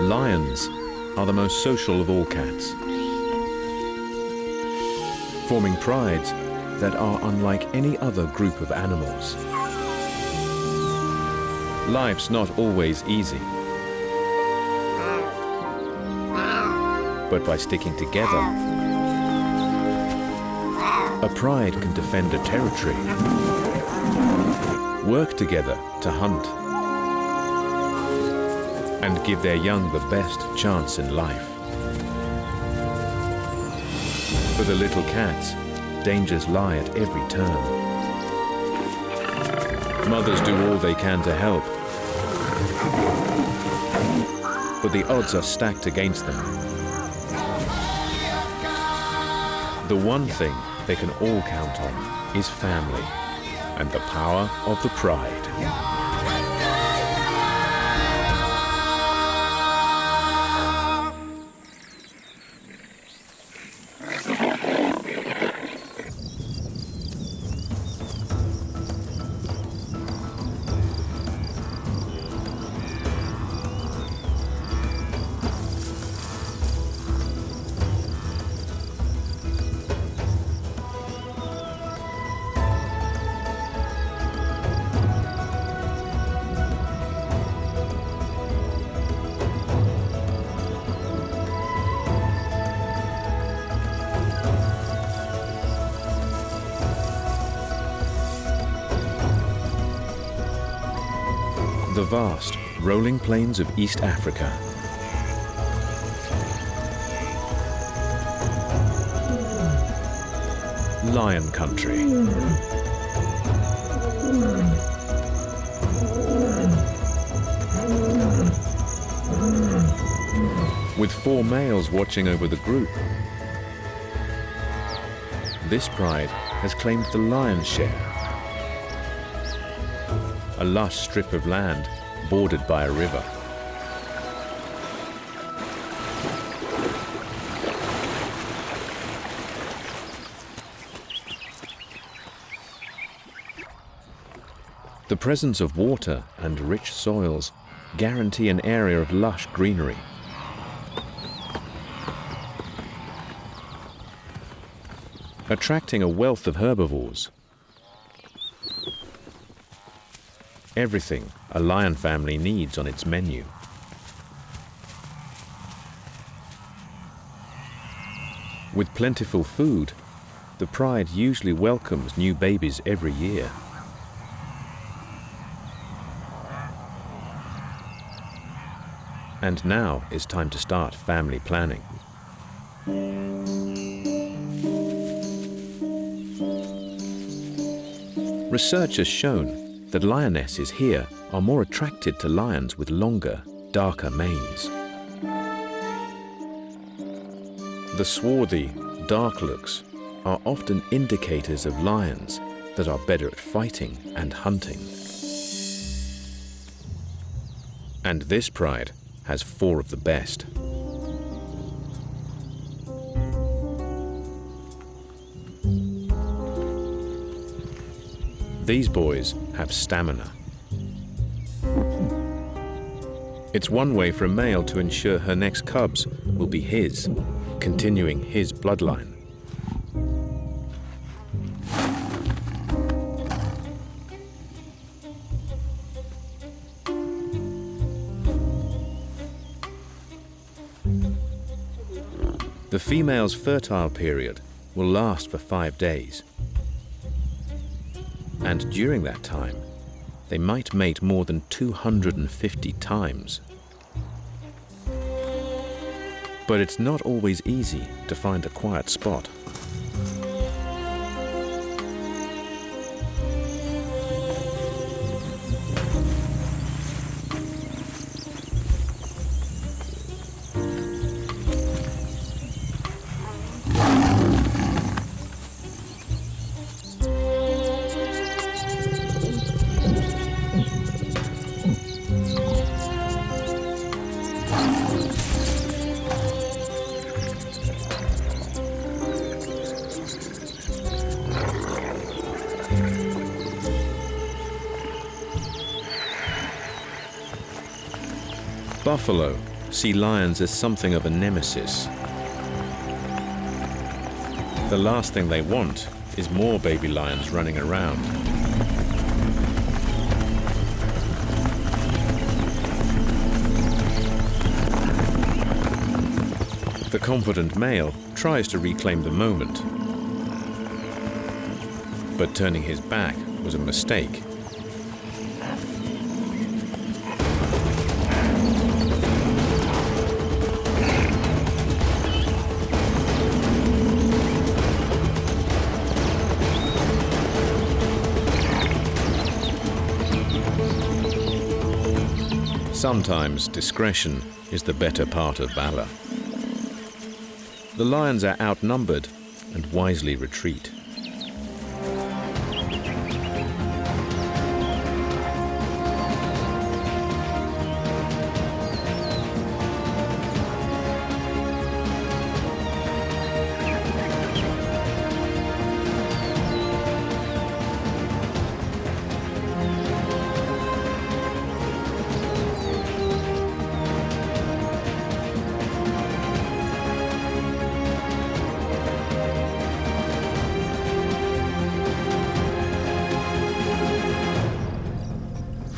Lions are the most social of all cats, forming prides that are unlike any other group of animals. Life's not always easy, but by sticking together, a pride can defend a territory, work together to hunt, and give their young the best chance in life. For the little cats, dangers lie at every turn. Mothers do all they can to help, but the odds are stacked against them. The one thing they can all count on is family and the power of the pride. The vast, rolling plains of East Africa. Lion country. With 4 males watching over the group, this pride has claimed the lion's share. A lush strip of land bordered by a river. The presence of water and rich soils guarantee an area of lush greenery. Attracting a wealth of herbivores. Everything a lion family needs on its menu. With plentiful food, the pride usually welcomes new babies every year. And now is time to start family planning. Research has shown that lionesses here are more attracted to lions with longer, darker manes. The swarthy, dark looks are often indicators of lions that are better at fighting and hunting. And this pride has 4 of the best. These boys have stamina. It's one way for a male to ensure her next cubs will be his, continuing his bloodline. The female's fertile period will last for 5 days. And during that time, they might mate more than 250 times. But it's not always easy to find a quiet spot. Buffalo see lions as something of a nemesis. The last thing they want is more baby lions running around. The confident male tries to reclaim the moment, but turning his back was a mistake. Sometimes discretion is the better part of valor. The lions are outnumbered and wisely retreat.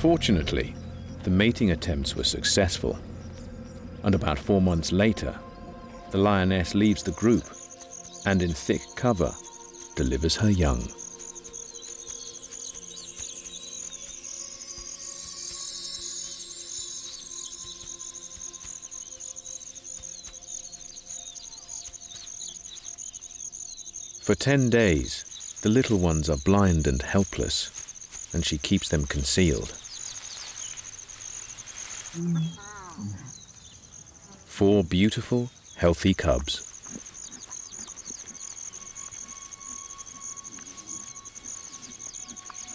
Fortunately, the mating attempts were successful, and about 4 months later, the lioness leaves the group and in thick cover delivers her young. For 10 days, the little ones are blind and helpless, and she keeps them concealed. 4 beautiful, healthy cubs.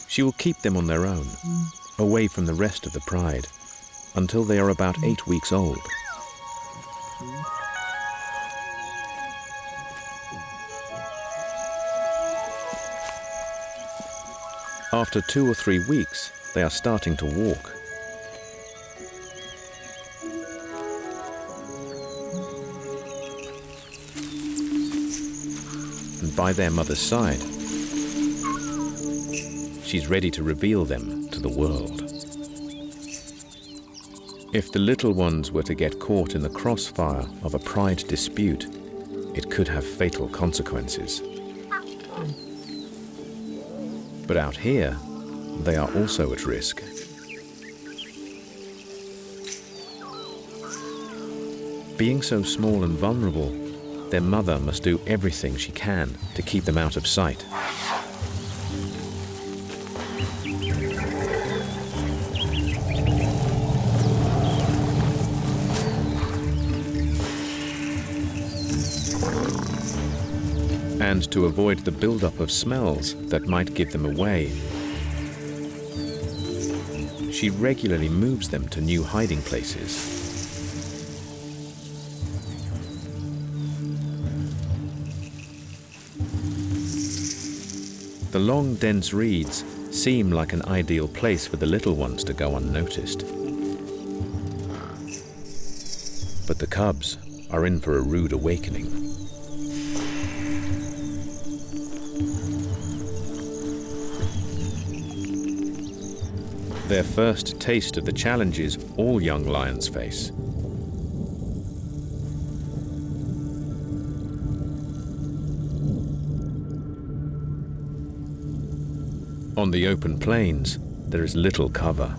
She will keep them on their own, away from the rest of the pride, until they are about 8 weeks old. After 2 or 3 weeks, they are starting to walk. And by their mother's side, she's ready to reveal them to the world. If the little ones were to get caught in the crossfire of a pride dispute, it could have fatal consequences. But out here, they are also at risk. Being so small and vulnerable, their mother must do everything she can to keep them out of sight. And to avoid the buildup of smells that might give them away, she regularly moves them to new hiding places. The long, dense reeds seem like an ideal place for the little ones to go unnoticed. But the cubs are in for a rude awakening. Their first taste of the challenges all young lions face. On the open plains, there is little cover.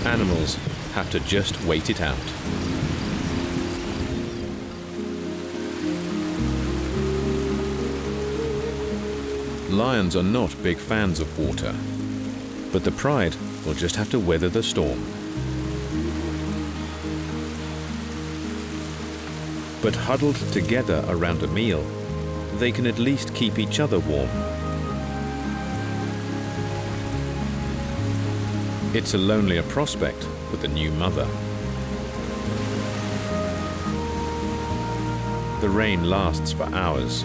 Animals have to just wait it out. Lions are not big fans of water, but the pride will just have to weather the storm. But huddled together around a meal, they can at least keep each other warm. It's a lonelier prospect for the new mother. The rain lasts for hours.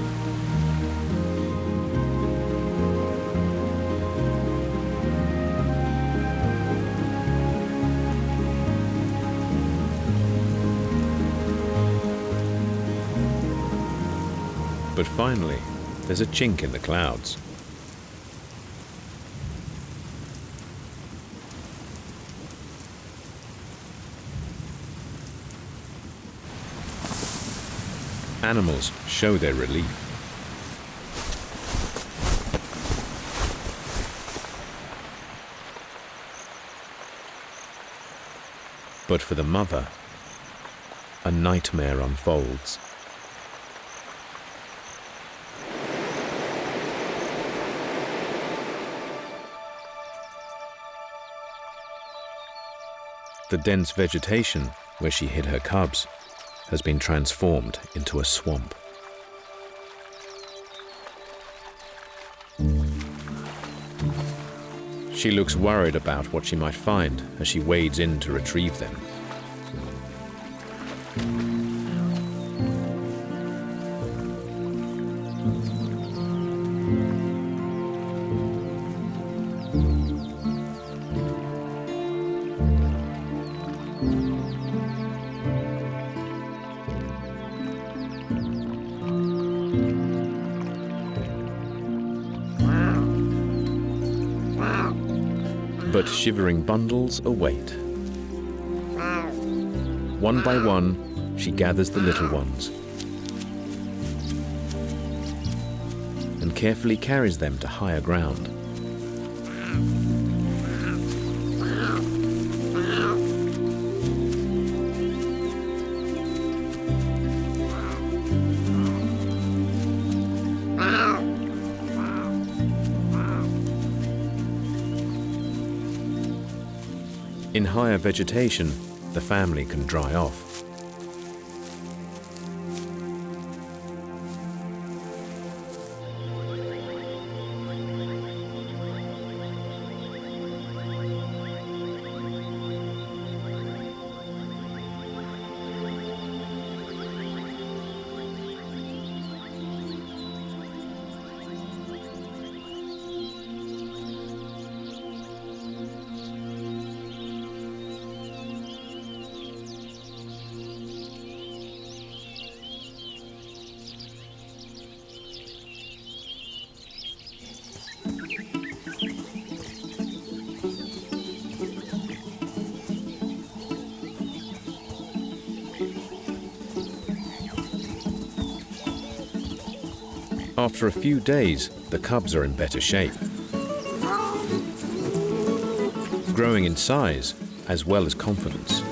But finally, there's a chink in the clouds. Animals show their relief. But for the mother, a nightmare unfolds. The dense vegetation where she hid her cubs has been transformed into a swamp. She looks worried about what she might find as she wades in to retrieve them. But shivering bundles await. One by one, she gathers the little ones and carefully carries them to higher ground. In higher vegetation, the family can dry off. After a few days, the cubs are in better shape, growing in size as well as confidence.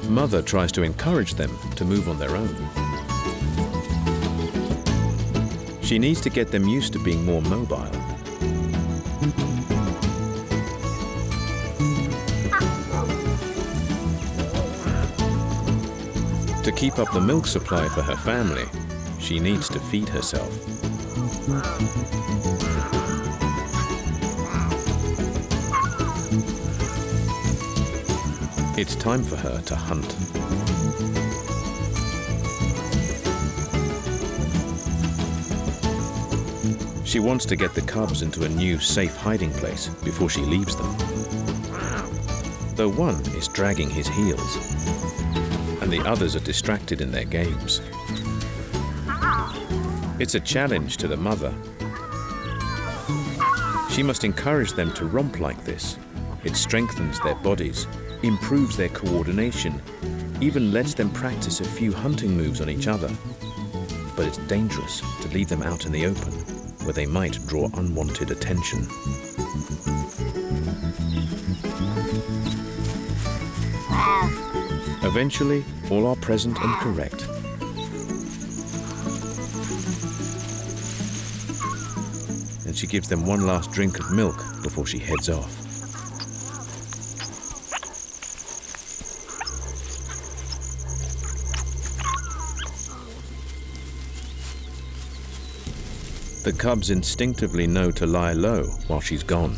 Mother tries to encourage them to move on their own. She needs to get them used to being more mobile. To keep up the milk supply for her family, she needs to feed herself. It's time for her to hunt. She wants to get the cubs into a new safe hiding place before she leaves them. Though one is dragging his heels, and the others are distracted in their games. It's a challenge to the mother. She must encourage them to romp like this. It strengthens their bodies, improves their coordination, even lets them practice a few hunting moves on each other. but it's dangerous to leave them out in the open, where they might draw unwanted attention. Eventually, all are present and correct. And she gives them one last drink of milk before she heads off. The cubs instinctively know to lie low while she's gone.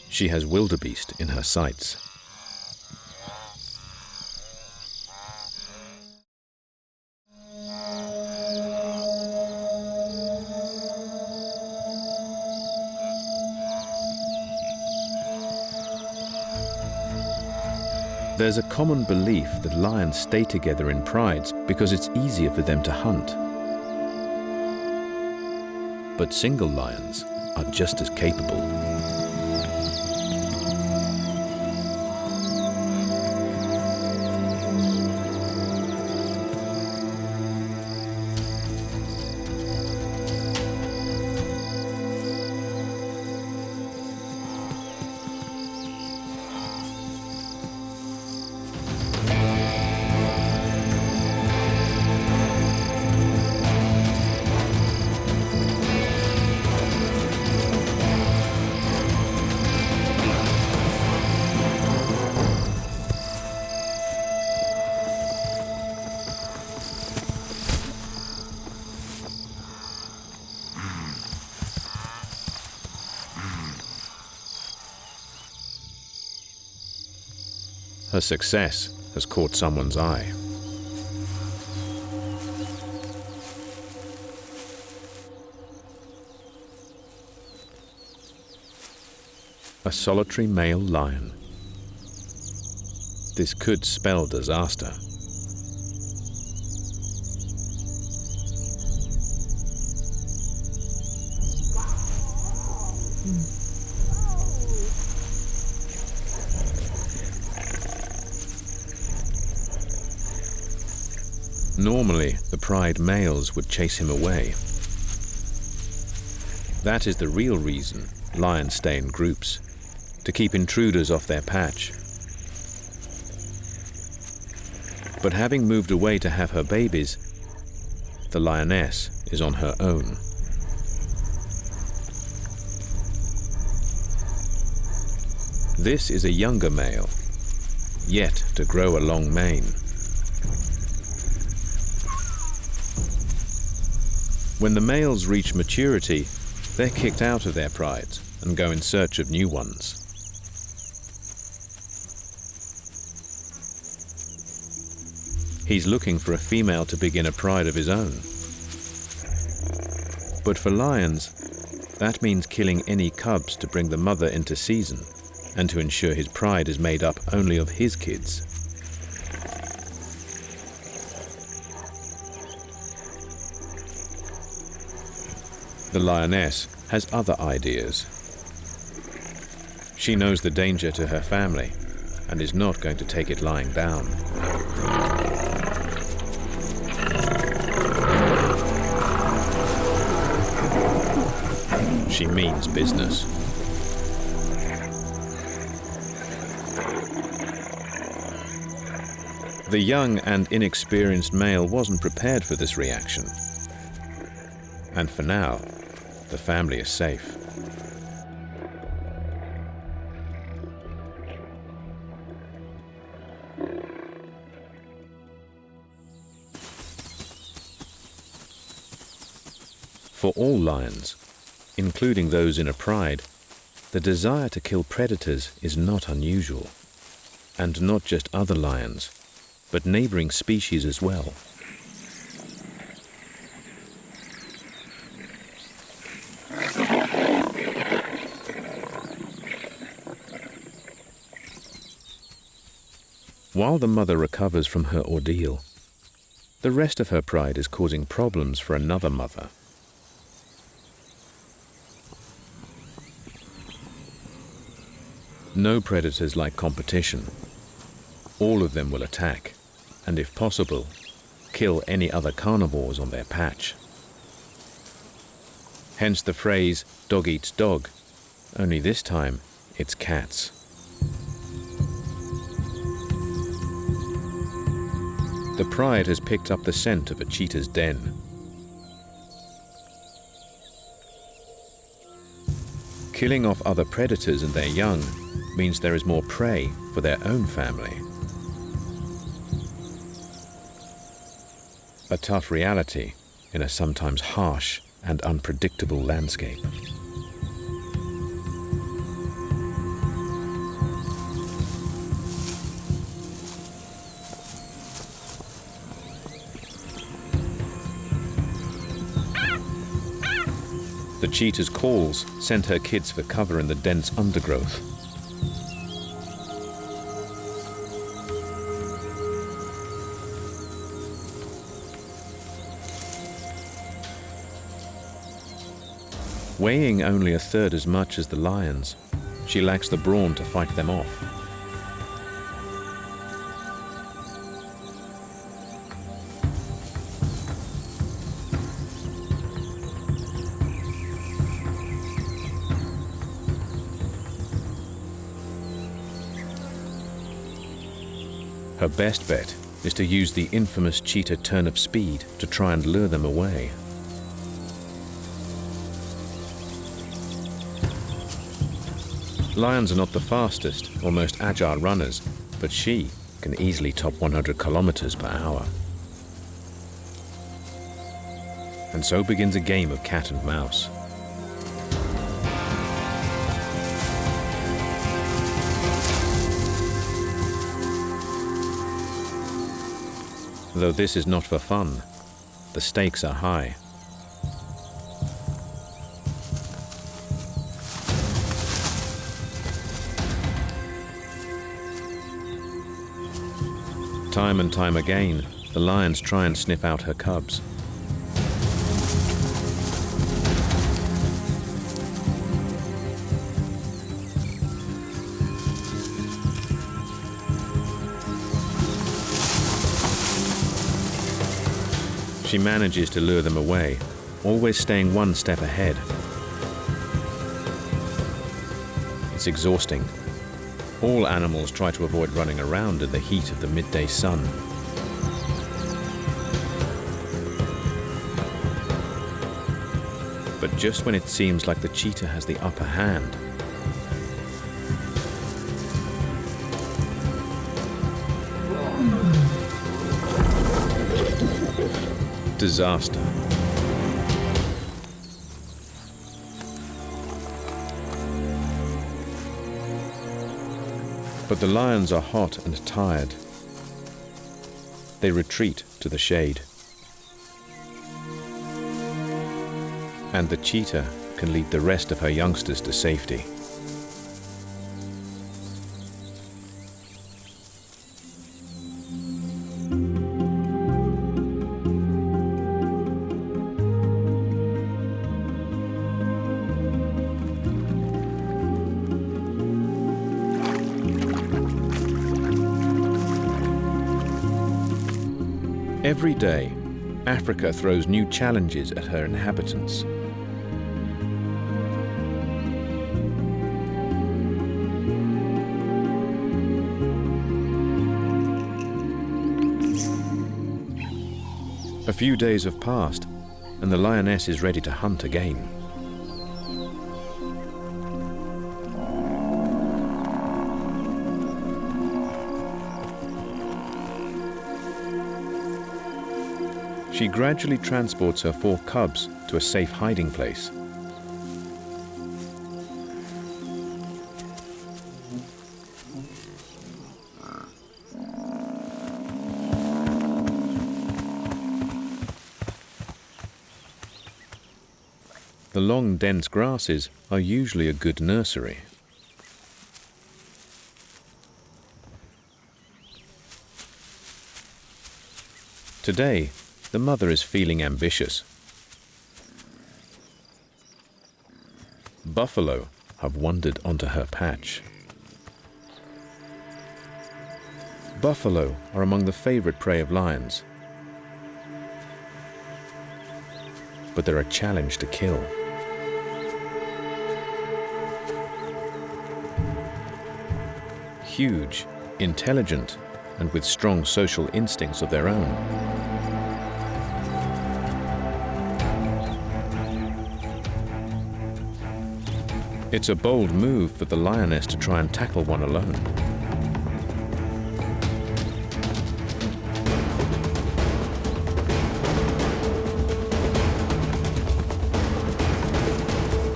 She has wildebeest in her sights. There's a common belief that lions stay together in prides because it's easier for them to hunt. But single lions are just as capable. Her success has caught someone's eye. A solitary male lion. This could spell disaster. Normally, the pride males would chase him away. That is the real reason lions stay in groups, to keep intruders off their patch. But having moved away to have her babies, the lioness is on her own. This is a younger male, yet to grow a long mane. When the males reach maturity, they're kicked out of their prides and go in search of new ones. He's looking for a female to begin a pride of his own. But for lions, that means killing any cubs to bring the mother into season and to ensure his pride is made up only of his kids. The lioness has other ideas. She knows the danger to her family and is not going to take it lying down. She means business. The young and inexperienced male wasn't prepared for this reaction. And for now, the family is safe. For all lions, including those in a pride, the desire to kill predators is not unusual. And not just other lions, but neighboring species as well. While the mother recovers from her ordeal, the rest of her pride is causing problems for another mother. No predators like competition, All of them will attack, and if possible, kill any other carnivores on their patch. Hence the phrase, dog eats dog, only this time it's cats. The pride has picked up the scent of a cheetah's den. Killing off other predators and their young means there is more prey for their own family. A tough reality in a sometimes harsh and unpredictable landscape. The cheetah's calls sent her kids for cover in the dense undergrowth. Weighing only a third as much as the lions, she lacks the brawn to fight them off. Her best bet is to use the infamous cheetah turn of speed to try and lure them away. Lions are not the fastest or most agile runners, but she can easily top 100 kilometers per hour. And so begins a game of cat and mouse. Though this is not for fun, the stakes are high. Time and time again, the lions try and sniff out her cubs. She manages to lure them away, always staying one step ahead. It's exhausting. All animals try to avoid running around in the heat of the midday sun. But just when it seems like the cheetah has the upper hand, disaster. But the lions are hot and tired. They retreat to the shade. And the cheetah can lead the rest of her youngsters to safety. Every day, Africa throws new challenges at her inhabitants. A few days have passed, and the lioness is ready to hunt again. She gradually transports her 4 cubs to a safe hiding place. The long, dense grasses are usually a good nursery. Today, the mother is feeling ambitious. Buffalo have wandered onto her patch. Buffalo are among the favorite prey of lions, but they're a challenge to kill. Huge, intelligent, and with strong social instincts of their own. It's a bold move for the lioness to try and tackle one alone.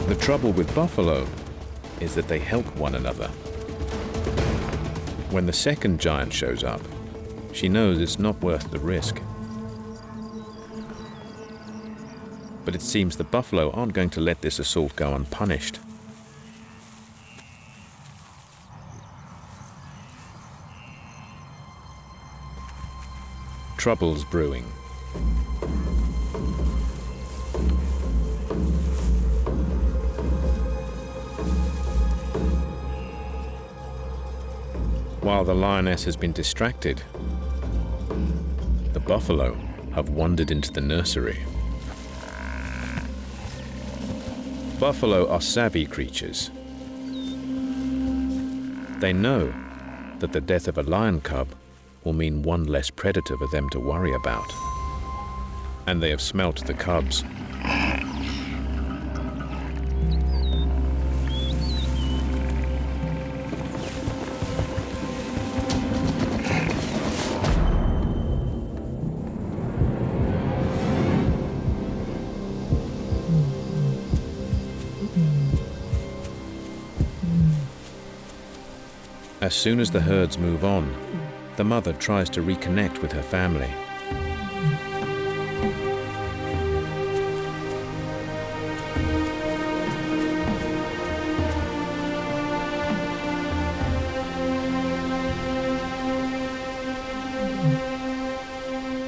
The trouble with buffalo is that they help one another. When the second giant shows up, she knows it's not worth the risk. But it seems the buffalo aren't going to let this assault go unpunished. Trouble's brewing. While the lioness has been distracted, the buffalo have wandered into the nursery. Buffalo are savvy creatures. They know that the death of a lion cub will mean one less predator for them to worry about. And they have smelt the cubs. As soon as the herds move on, the mother tries to reconnect with her family.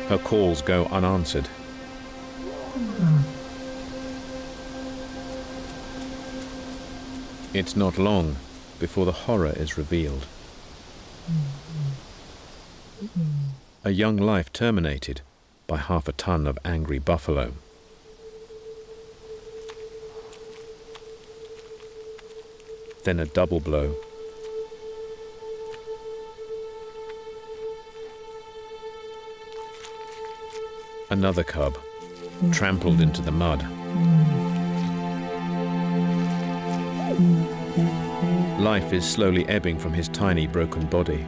Her calls go unanswered. It's not long before the horror is revealed. A young life terminated by half a ton of angry buffalo. Then a double blow. Another cub, trampled into the mud. Life is slowly ebbing from his tiny, broken body.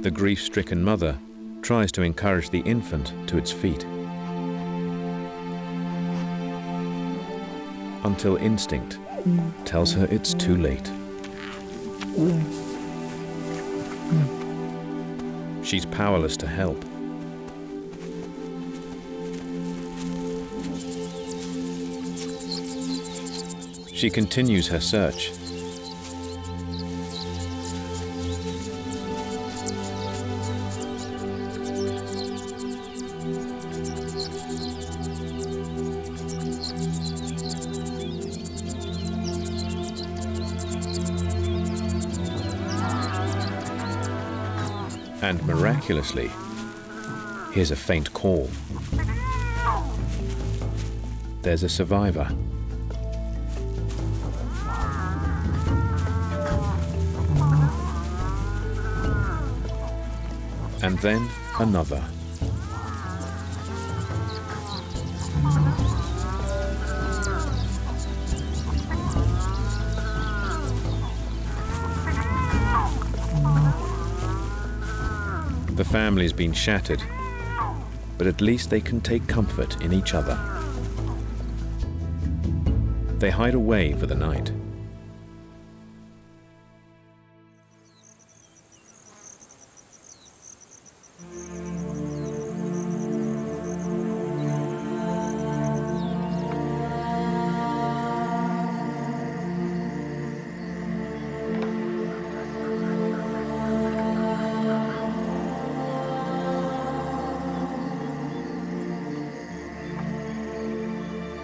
The grief-stricken mother tries to encourage the infant to its feet, until instinct tells her it's too late. She's powerless to help. She continues her search. And miraculously, hears a faint call. There's a survivor. And then another. The family's been shattered, but at least they can take comfort in each other. They hide away for the night.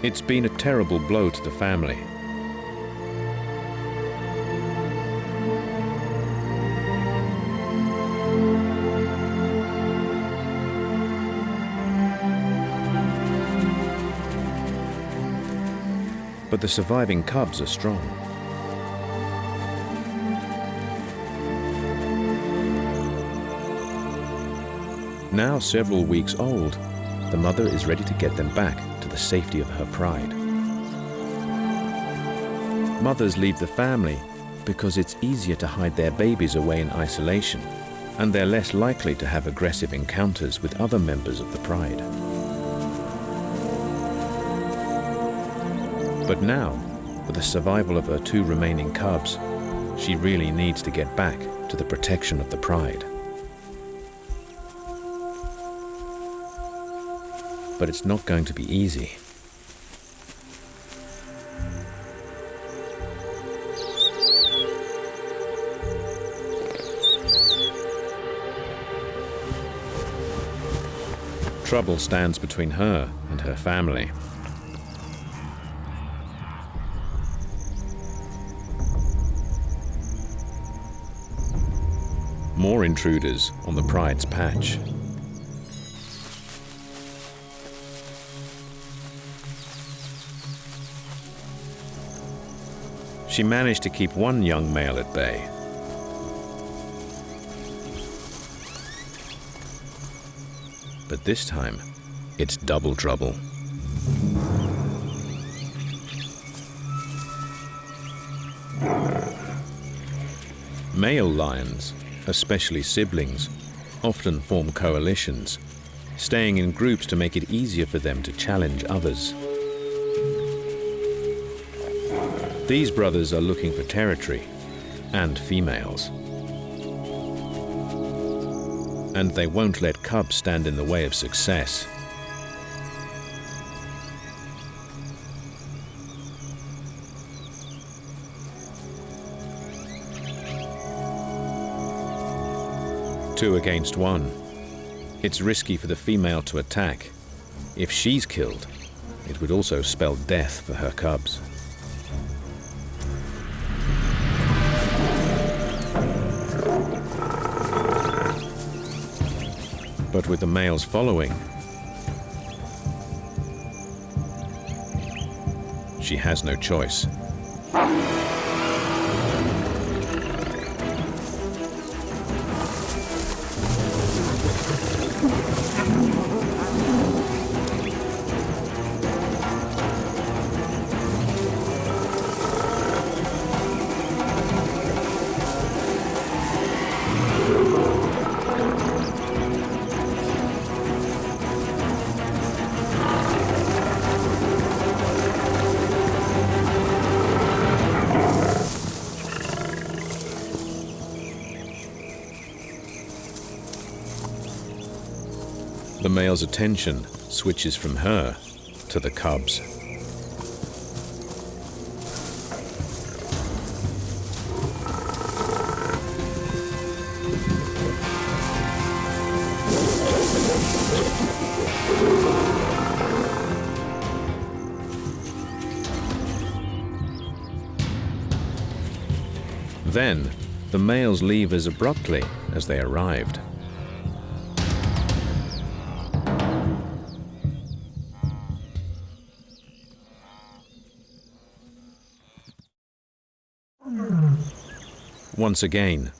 It's been a terrible blow to the family. but the surviving cubs are strong. Now several weeks old, the mother is ready to get them back to the safety of her pride. Mothers leave the family because it's easier to hide their babies away in isolation, and they're less likely to have aggressive encounters with other members of the pride. But now, with the survival of her 2 remaining cubs, she really needs to get back to the protection of the pride. But it's not going to be easy. Trouble stands between her and her family. More intruders on the pride's patch. She managed to keep one young male at bay. But this time, it's double trouble. Male lions, especially siblings, often form coalitions, staying in groups to make it easier for them to challenge others. These brothers are looking for territory and females. And they won't let cubs stand in the way of success. Two against one. It's risky for the female to attack. If she's killed, it would also spell death for her cubs. But with the males following, she has no choice. The male's attention switches from her to the cubs. Then, the males leave as abruptly as they arrived. Once again,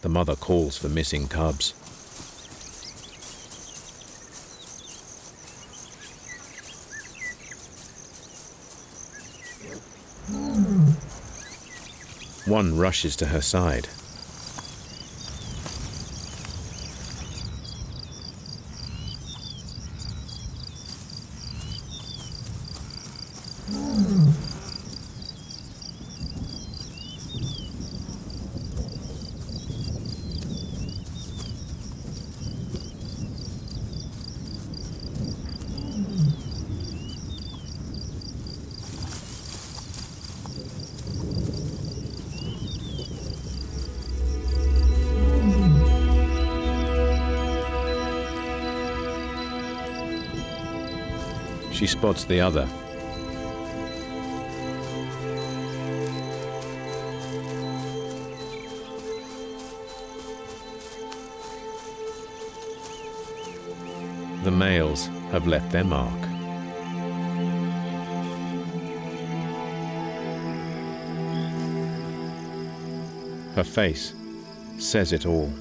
the mother calls for missing cubs. One rushes to her side. She spots the other. The males have left their mark. Her face says it all.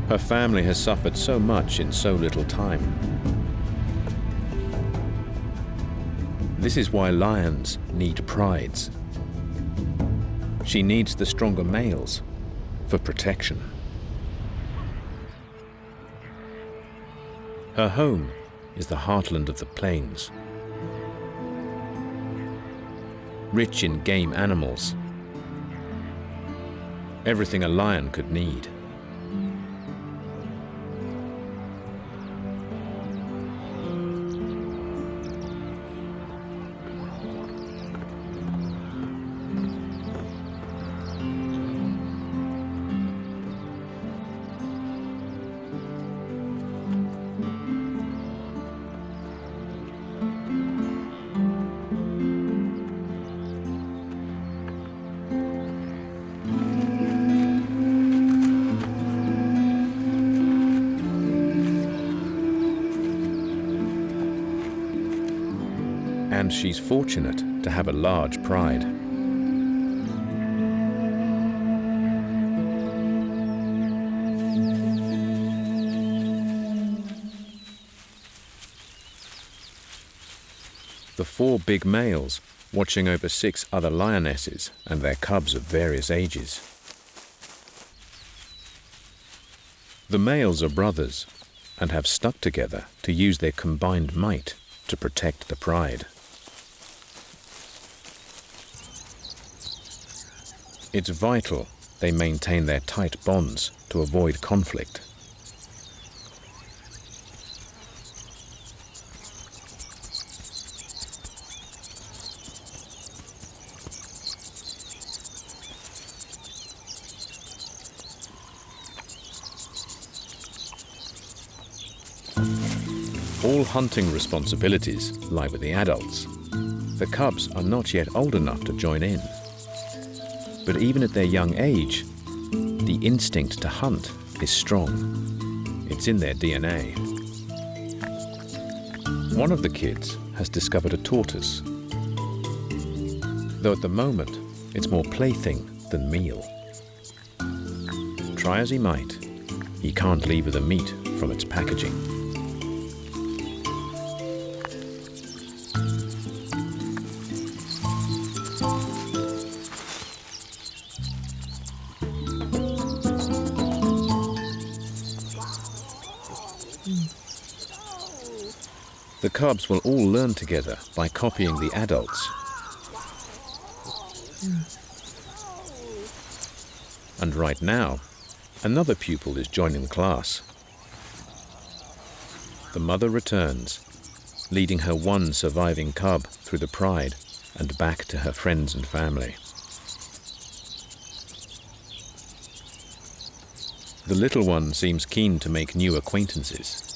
Her family has suffered so much in so little time. This is why lions need prides. She needs the stronger males for protection. Her home is the heartland of the plains, rich in game animals, everything a lion could need. And she's fortunate to have a large pride. The 4 big males watching over 6 other lionesses and their cubs of various ages. The males are brothers and have stuck together to use their combined might to protect the pride. It's vital they maintain their tight bonds to avoid conflict. All hunting responsibilities lie with the adults. The cubs are not yet old enough to join in. But even at their young age, the instinct to hunt is strong. It's in their DNA. One of the kids has discovered a tortoise, though at the moment it's more plaything than meal. Try as he might, he can't leave the meat from its packaging. The cubs will all learn together by copying the adults. And right now, another pupil is joining the class. The mother returns, leading her one surviving cub through the pride and back to her friends and family. The little one seems keen to make new acquaintances.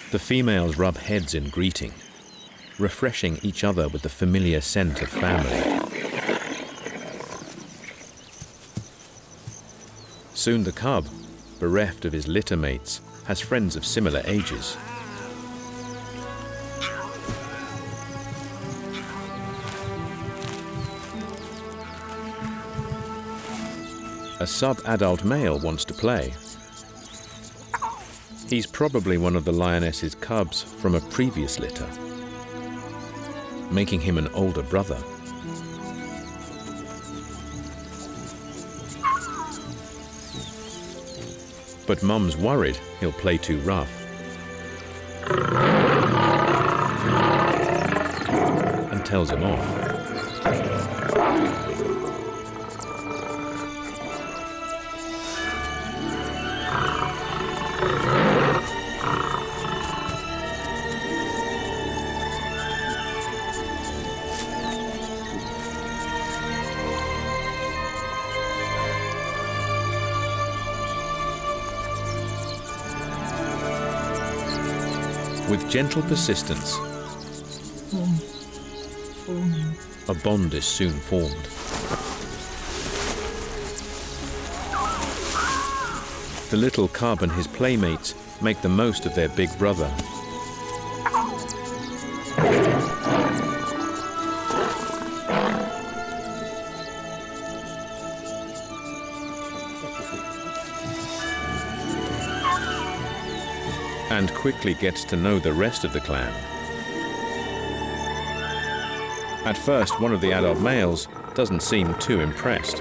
The females rub heads in greeting, refreshing each other with the familiar scent of family. Soon the cub, bereft of his litter mates, has friends of similar ages. A sub-adult male wants to play. He's probably one of the lioness's cubs from a previous litter, making him an older brother. But Mum's worried he'll play too rough. and tells him off. With gentle persistence, a bond is soon formed. The little cub and his playmates make the most of their big brother. And quickly gets to know the rest of the clan. At first, one of the adult males doesn't seem too impressed.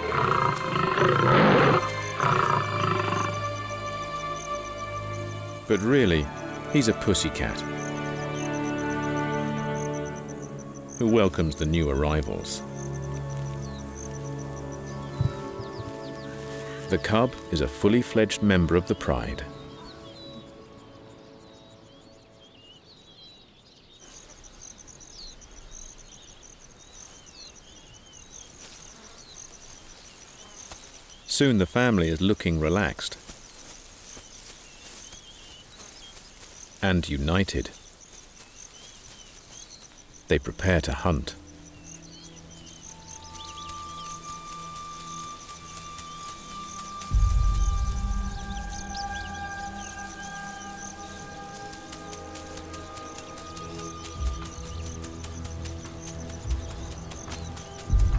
But really, he's a pussycat who welcomes the new arrivals. The cub is a fully fledged member of the pride. Soon the family is looking relaxed and united. They prepare to hunt.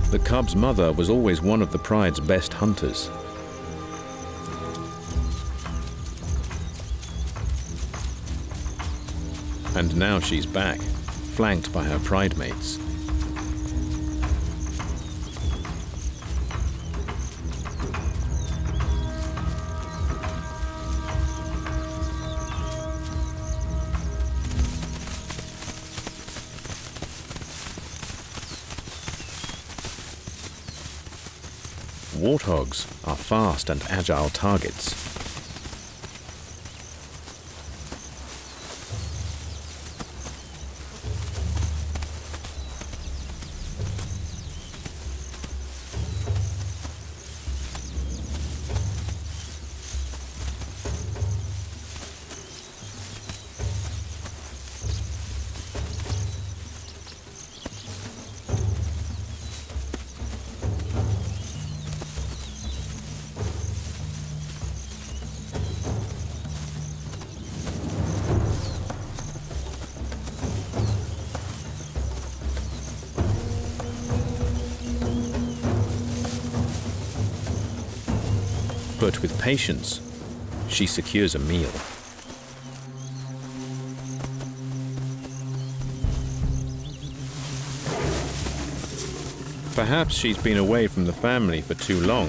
The cub's mother was always one of the pride's best hunters. And now she's back, flanked by her pride mates. Warthogs are fast and agile targets. But with patience, she secures a meal. Perhaps she's been away from the family for too long.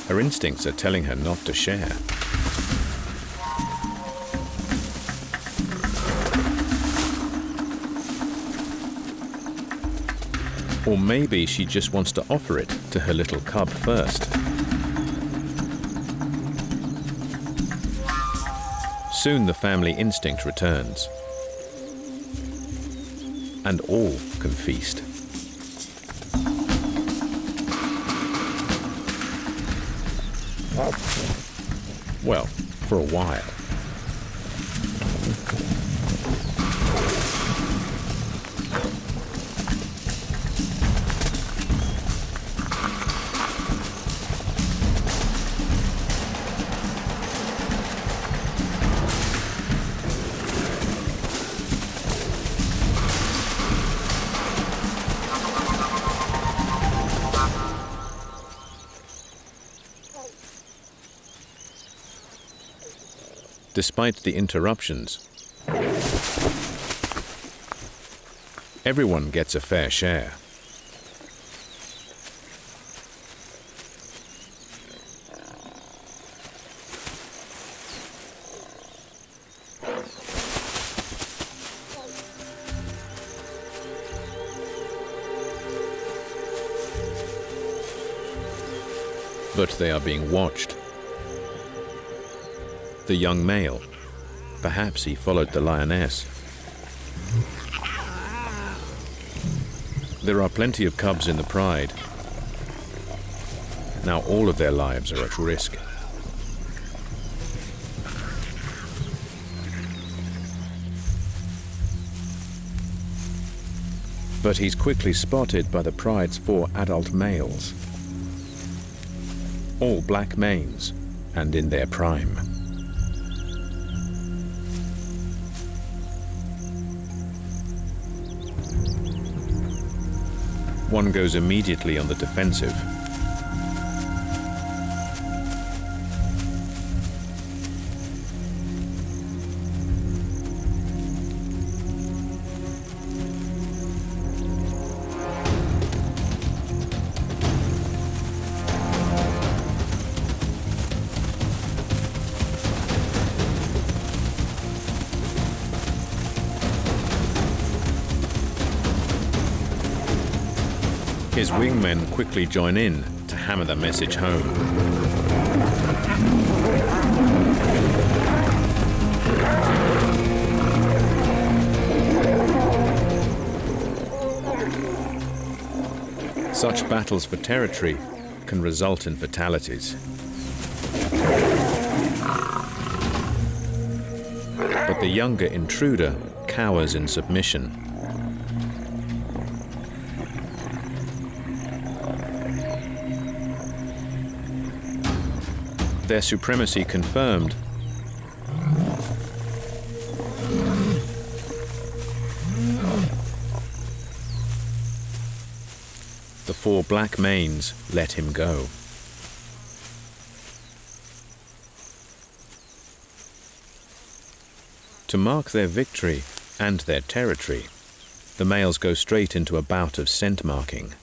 Her instincts are telling her not to share. Or maybe she just wants to offer it to her little cub first. Soon the family instinct returns, and all can feast. Well, for a while. Despite the interruptions, everyone gets a fair share. But they are being watched. The young male, perhaps he followed the lioness. There are plenty of cubs in the pride. Now all of their lives are at risk. But he's quickly spotted by the pride's 4 adult males, all black manes and in their prime. One goes immediately on the defensive. His wingmen quickly join in to hammer the message home. Such battles for territory can result in fatalities. But the younger intruder cowers in submission. Their supremacy confirmed. The 4 black manes let him go. To mark their victory and their territory, the males go straight into a bout of scent marking.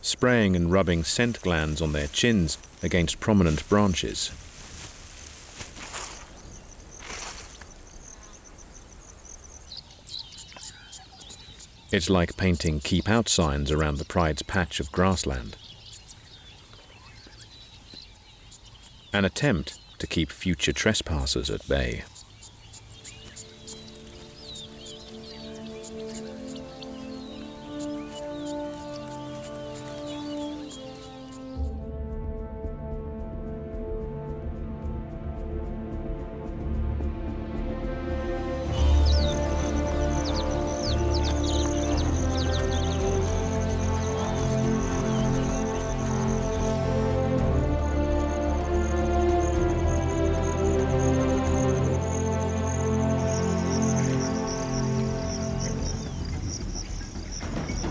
Spraying and rubbing scent glands on their chins against prominent branches. It's like painting keep out signs around the pride's patch of grassland. An attempt to keep future trespassers at bay.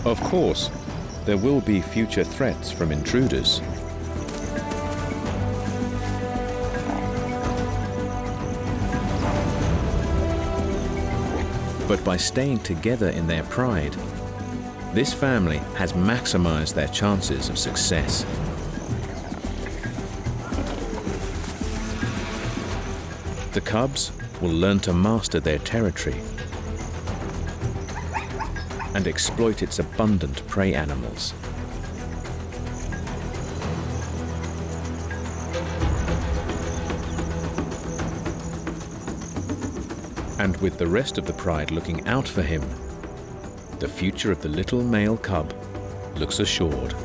Of course, there will be future threats from intruders. But by staying together in their pride, this family has maximized their chances of success. The cubs will learn to master their territory and exploit its abundant prey animals. And with the rest of the pride looking out for him, the future of the little male cub looks assured.